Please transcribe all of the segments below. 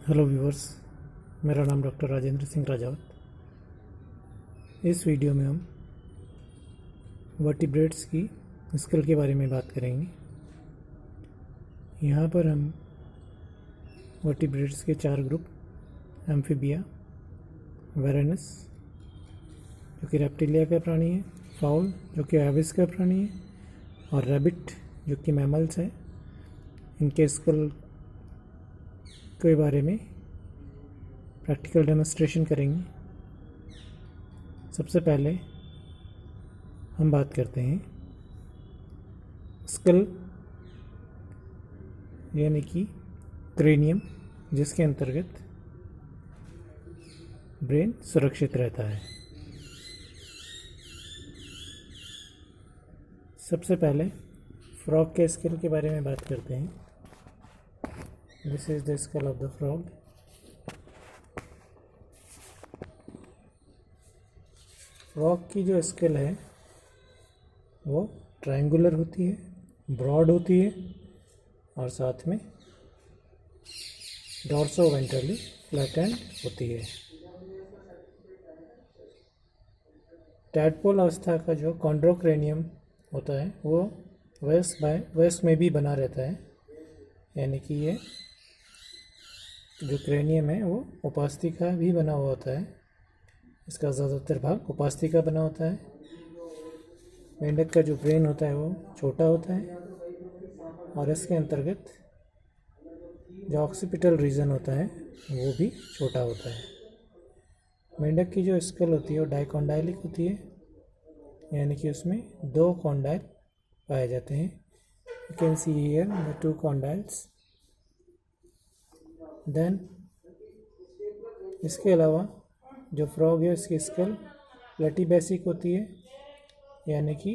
Hello viewers, मेरा नाम doctor Rajendra Singh Rajawat. इस वीडियो में हम वर्टिब्रेट्स की स्केल के बारे में बात करेंगे। यहाँ पर हम वर्टिब्रेट्स के 4 ग्रुप, एम्फीबिया, वेरेनस जो कि रेप्टिलिया का प्राणी है, फाउल जो कि एविस का प्राणी है, और रैबिट जो कि मैमल्स है, इनके स्केल के बारे में प्रैक्टिकल डेमोन्स्ट्रेशन करेंगे। सबसे पहले हम बात करते हैं स्कल यानी कि क्रेनियम, जिसके अंतर्गत ब्रेन सुरक्षित रहता है। सबसे पहले फ्रॉग के स्कल के बारे में बात करते हैं। This is the skull of the frog. Frog की जो स्केल है वो ट्रायंगुलर होती है, ब्रॉड होती है और साथ में डॉर्सो वेंट्रली फ्लैटेंड होती है। टैडपोल अवस्था का जो कॉन्ड्रोक्रेनियम होता है वो वेस्ट में भी बना रहता है, यानी कि ये जो क्रेनियम है वो उपास्तिका भी बना हुआ होता है। इसका ज़्यादातर भाग उपास्तिका बना होता है। मेंढक का जो ब्रेन होता है वो छोटा होता है और इसके अंतर्गत जो ऑक्सीपिटल रीजन होता है वो भी छोटा होता है। मेंढक की जो स्कल होती है वो डाइकोंडाइलिक होती है, यानी कि उसमें 2 कॉन्डाइल पाए जाते हैं। You can see here the 2 condyles. Then इसके अलावा जो फ्रॉग है उसकी स्कल प्लेटिबेसिक होती है, यानी कि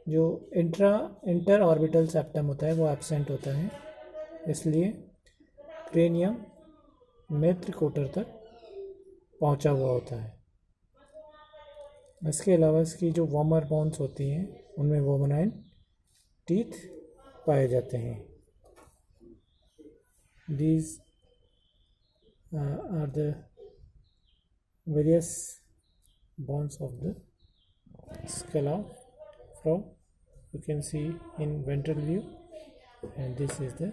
जो इंटर ऑर्बिटल सेप्टम होता है वो एब्सेंट होता है, इसलिए क्रेनियम नेत्र कोटर तक पहुंचा हुआ होता है। इसके अलावा इसकी जो वॉमर बोन्स होती हैं उनमें वोमनाइन टीथ पाए जाते हैं। These are the various bones of the skull of frog. You can see in ventral view, and this is the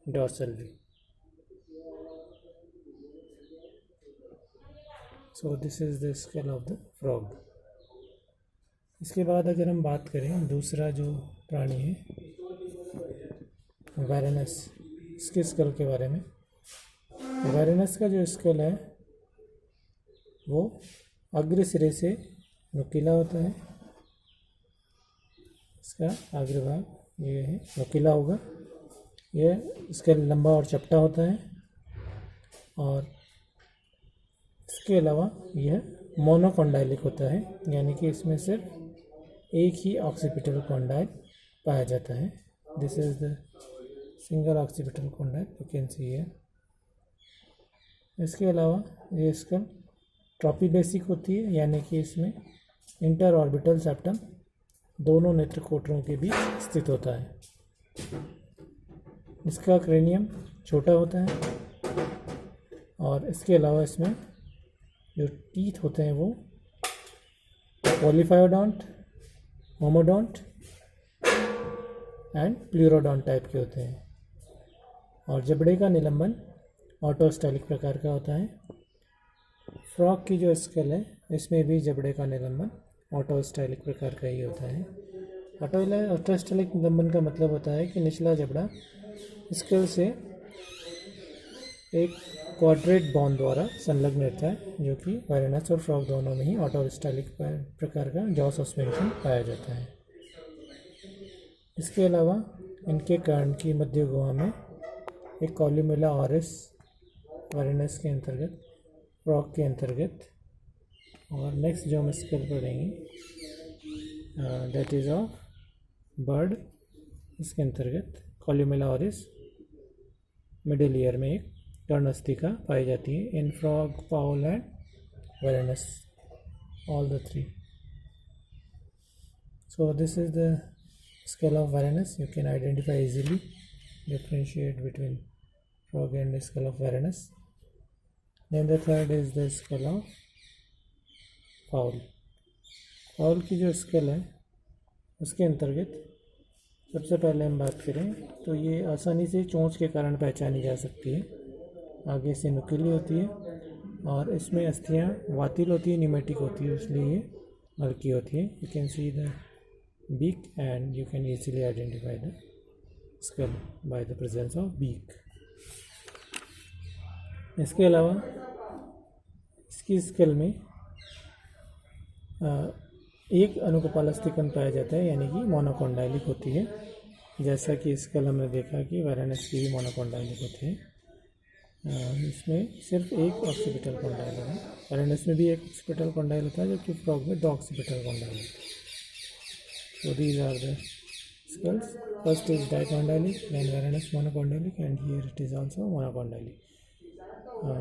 dorsal view. So this is the skull of the frog. इसके बाद अगर हम बात करें दूसरा जो प्राणी है वेरेनस, इसके स्कल के बारे में। वेरेनस का जो स्कल है वो अग्र सिरे से नुकीला होता है। इसका अग्रभाग ये है, नुकीला होगा। यह इसका लंबा और चपटा होता है और इसके अलावा यह मोनोकॉन्डाइलिक होता है, यानी कि इसमें सिर्फ एक ही ऑक्सीपिटल कॉन्डाइल पाया जाता है। This is the single occipital condyle, you can see here. इसके अलावा ये इसका ट्रॉपीबेसिक होती है, यानी कि इसमें इंटर ऑर्बिटल सेप्टम दोनों नेत्र कोटरों के बीच स्थित होता है। इसका क्रेनियम छोटा होता है और इसके अलावा इसमें जो टीथ होते हैं वो पॉलीफायोडोंट, होमोडोंट एंड प्लूरोडोंट टाइप के होते हैं। और जबड़े का निलंबन ऑटोस्टाइलिक प्रकार का होता है। फ्रॉग की जो स्केल है इसमें भी जबड़े का निलंबन ऑटोस्टाइलिक प्रकार का ही होता है। ऑटोस्टाइलिक निलंबन का मतलब होता है कि निचला जबड़ा स्केल से एक क्वाड्रेट बॉन्ड द्वारा संलग्न रहता है, जो कि वेरेनस और फ्रॉग दोनों में ही ऑटोस्टाइलिक प्रकार का जॉ सस्पेंशन पाया जाता है। इसके अलावा इनके कर्ण की मध्य गुहा में एक कॉल्यूमेला ऑरिस वेरेनस के अंतर्गत, फ्रॉग के अंतर्गत, और नेक्स्ट जो हम स्केल पढ़ेंगे दैट इज ऑफ बर्ड, इसके अंतर्गत कॉल्यूमेला ऑरिस मिडिल ईयर में एक कर्णस्थिका पाई जाती है in frog, fowl and varanus, all the 3. So this is the scale of Varanus. You can identify easily, differentiate between frog and the skull of Varanus. Then the third is the skull of foul. Foul की जो scale है उसके अंतर्गत सबसे पहले हम बात करें तो ये आसानी से चोंच के कारण पहचानी जा सकती है. आगे से नुकीली होती है और इसमें अस्थियाँ वातिल होती है, न्यूमेटिक होती है, इसलिए ये हल्की होती है. You can see the beak and you can easily identify the scale by the presence of beak. इसके अलावा इसकी स्केल में एक अनुकपालस्थिकन पाया जाता है, यानी कि मोनोकोंडाइलिक होती है. जैसा कि इस कल हमने देखा कि वैरानस की भी मोनोकोंडाइलिक होती है. इसमें सिर्फ एक ऑक्सीपिटल कॉन्डाइल है. वैरानस में भी एक ऑक्सीपिटल कॉन्डाइल होता है, जबकि फ्रॉग में 2 ऑक्सीपिटल कॉन्डाइल होता है. So these are the skulls. First is dicondylic, then Varanus monocondylic, and here it is also monocondylic. और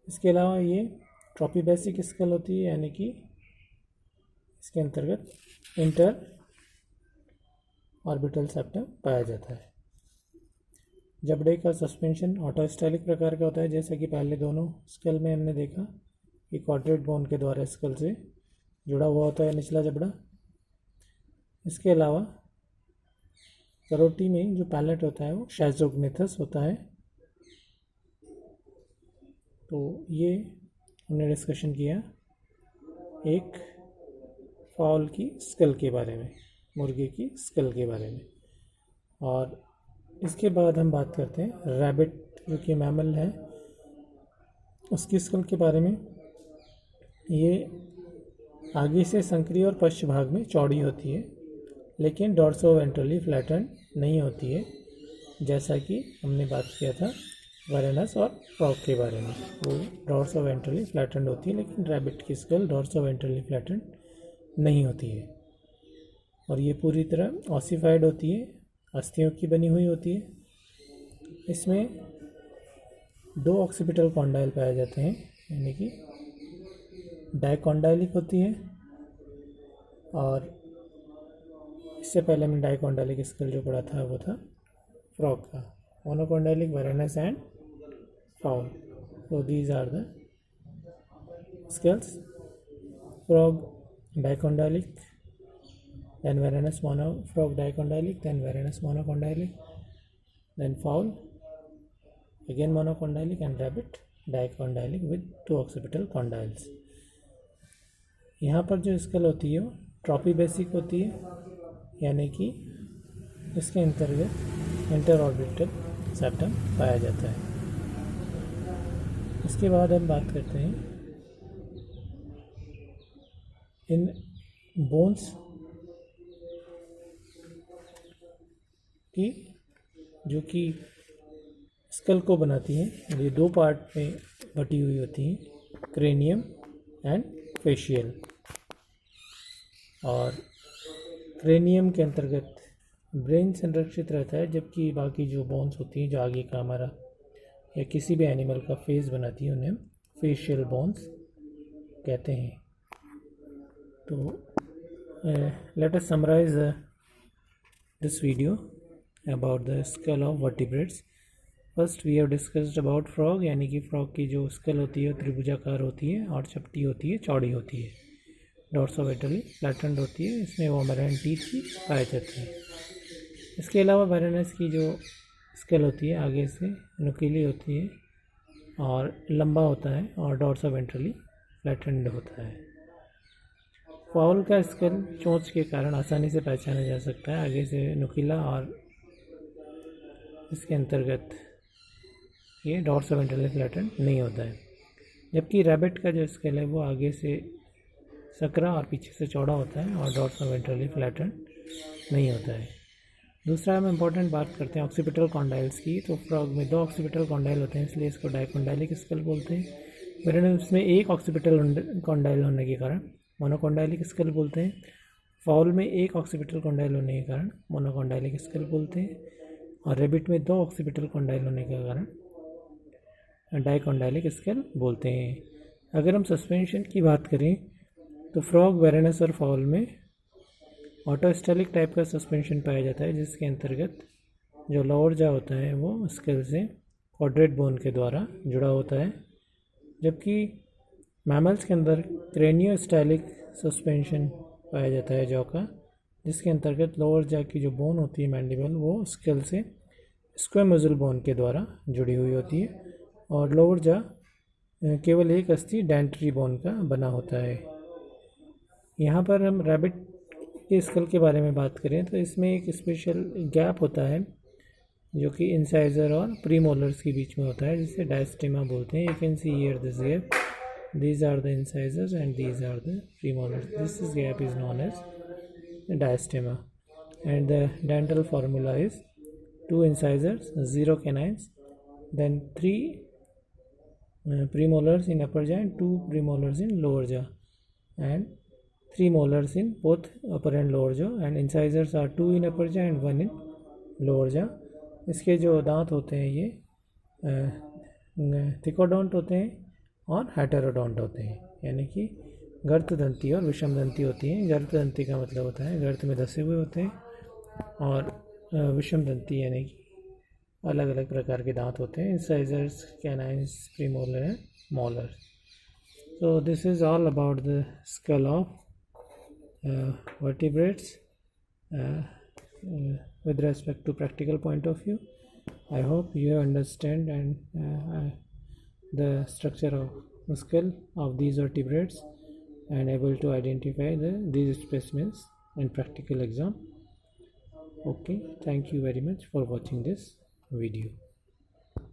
इसके अलावा ये ट्रॉपीबेसिक स्कल होती है, यानी कि इसके अंतर्गत इंटर ऑर्बिटल सेप्टम पाया जाता है. जबड़े का सस्पेंशन ऑटोस्टैलिक प्रकार का होता है, जैसा कि पहले दोनों स्कल में हमने देखा कि क्वाड्रेट बोन के द्वारा स्कल से जुड़ा हुआ होता है निचला जबड़ा. इसके अलावा करोटी में जो पैलेट होता है वो शाइजोग्नेथस होता है. तो ये हमने डिस्कशन किया एक फाउल की स्कल के बारे में, मुर्गे की स्कल के बारे में. और इसके बाद हम बात करते हैं रैबिट, जो कि मैमल है, उसकी स्कल के बारे में. ये आगे से संकरी और पश्च भाग में चौड़ी होती है, लेकिन डॉर्सोवेंट्रली फ्लैटन नहीं होती है, जैसा कि हमने बात किया था वैरानस और फ्रॉग के बारे में. वो डॉर्सोवेंट्रली फ्लैटन होती है, लेकिन रैबिट की स्कल डॉर्सोवेंट्रली फ्लैटन नहीं होती है. और ये पूरी तरह ऑसिफाइड होती है, अस्थियों की बनी हुई होती है. इसमें 2 ऑक्सीपिटल कॉन्डाइल पाए जाते हैं, यानी कि डाइकॉन्डाइलिक होती है. और इससे पहले हमने डाइकॉन्डाइलिक स्कल जो पढ़ा था वो था फ्रॉग का. Monocondylic varanus and fowl. So these are the skulls. Frog dicondylic, then Varanus frog dicondylic, then Varanus monocondylic, then fowl again monocondylic, and rabbit dicondylic with 2 occipital condyles. यहाँ पर जो school होती है वो ट्रॉपीबेसिक होती है, यानी कि इसके अंतर्गत इंटरऑर्बिटल सेप्टम पाया जाता है. इसके बाद हम बात करते हैं इन बोन्स की, जो कि स्कल को बनाती हैं. ये 2 पार्ट में बटी हुई होती हैं, क्रेनियम एंड फेशियल. और क्रेनियम के अंतर्गत ब्रेन संरक्षित रहता है, जबकि बाकी जो बोन्स होती हैं जो आगे का हमारा या किसी भी एनिमल का फेस बनाती है उन्हें फेशियल बोन्स कहते हैं. तो let us summarise this video about the skull of vertebrates. First we have discussed about frog, यानी कि फ्रॉग की जो स्कल होती है त्रिभुजाकार होती है और चपटी होती है, चौड़ी होती है, डॉर्सोवेंट्रली फ्लैटेंड होती है. इसमें वोमेराइन टीथ भी पाए जाते हैं. इसके अलावा वैरानस की जो स्केल होती है आगे से नुकीली होती है और लंबा होता है और डॉर्सोवेंट्रली फ्लैटेंड होता है. फाउल का स्केल चोंच के कारण आसानी से पहचाना जा सकता है, आगे से नुकीला और इसके अंतर्गत ये डॉर्सोवेंट्रली फ्लैटेंड नहीं होता है. जबकि रैबिट का जो स्केल है वो आगे से सकरा और पीछे से चौड़ा होता है और डॉर्सोवेंट्रली फ्लैटेंड नहीं होता है. दूसरा हम इम्पोर्टेंट बात करते हैं ऑक्सीपिटल कॉन्डाइल्स की. तो फ्रॉग में 2 ऑक्सीपिटल कॉन्डाइल होते हैं, इसलिए इसको डाइकॉन्डाइलिक स्कल बोलते हैं. वैरानस में 1 ऑक्सीपिटल कॉन्डाइल होने के कारण मोनोकॉन्डाइलिक स्कल बोलते हैं. फाउल में 1 ऑक्सीपिटल कॉन्डाइल होने के कारण मोनोकॉन्डाइलिक स्कल बोलते हैं. और रेबिट में 2 ऑक्सीपिटल कॉन्डाइल होने के कारण डाइकॉन्डाइलिक स्कल बोलते हैं. अगर हम सस्पेंशन की बात करें तो फ्रॉग, वैरानस और फाउल में ऑटोस्टैलिक टाइप का सस्पेंशन पाया जाता है, जिसके अंतर्गत जो लोअर जा होता है वो स्केल से क्वाड्रेट बोन के द्वारा जुड़ा होता है, जबकि मैमल्स के अंदर क्रेनियोस्टाइलिक सस्पेंशन पाया जाता है जॉ का, जिसके अंतर्गत लोअर जॉ की जो बोन होती है मैंडिबल, वो स्केल से स्क्वेमोजल बोन के द्वारा जुड़ी हुई होती है, और लोअर जॉ केवल एक अस्थि डेंटरी बोन का बना होता है। यहाँ पर हम रैबिट के स्कल के बारे में बात करें तो इसमें एक स्पेशल गैप होता है जो कि इंसाइजर और प्रीमोलर्स के बीच में होता है, जिसे डायस्टेमा बोलते हैं। You can see here this gap, these are the incisors and these are the premolars. This gap is known as diastema, and the dental formula is 2 incisors, 0 canines, then 3 premolars in upper jaw and 2 premolars in lower jaw, and 3 molars in both upper and lower jaw, and incisors are 2 in upper jaw and 1 in lower jaw. इसके जो दांत होते हैं ये थिकोडोंट होते हैं और heterodont होते हैं, यानी कि गर्तदंती और विषमदंती होती हैं। गर्तदंती का मतलब होता है गर्त में धसे हुए होते हैं, और विषमदंती यानी कि अलग अलग प्रकार के दांत होते हैं। Incisors, canines, premolar and molar. So this is all about the skull of vertebrates with respect to practical point of view. I hope you understand and the structure of the skull of these vertebrates and able to identify these specimens in practical exam. Okay, thank you very much for watching this video.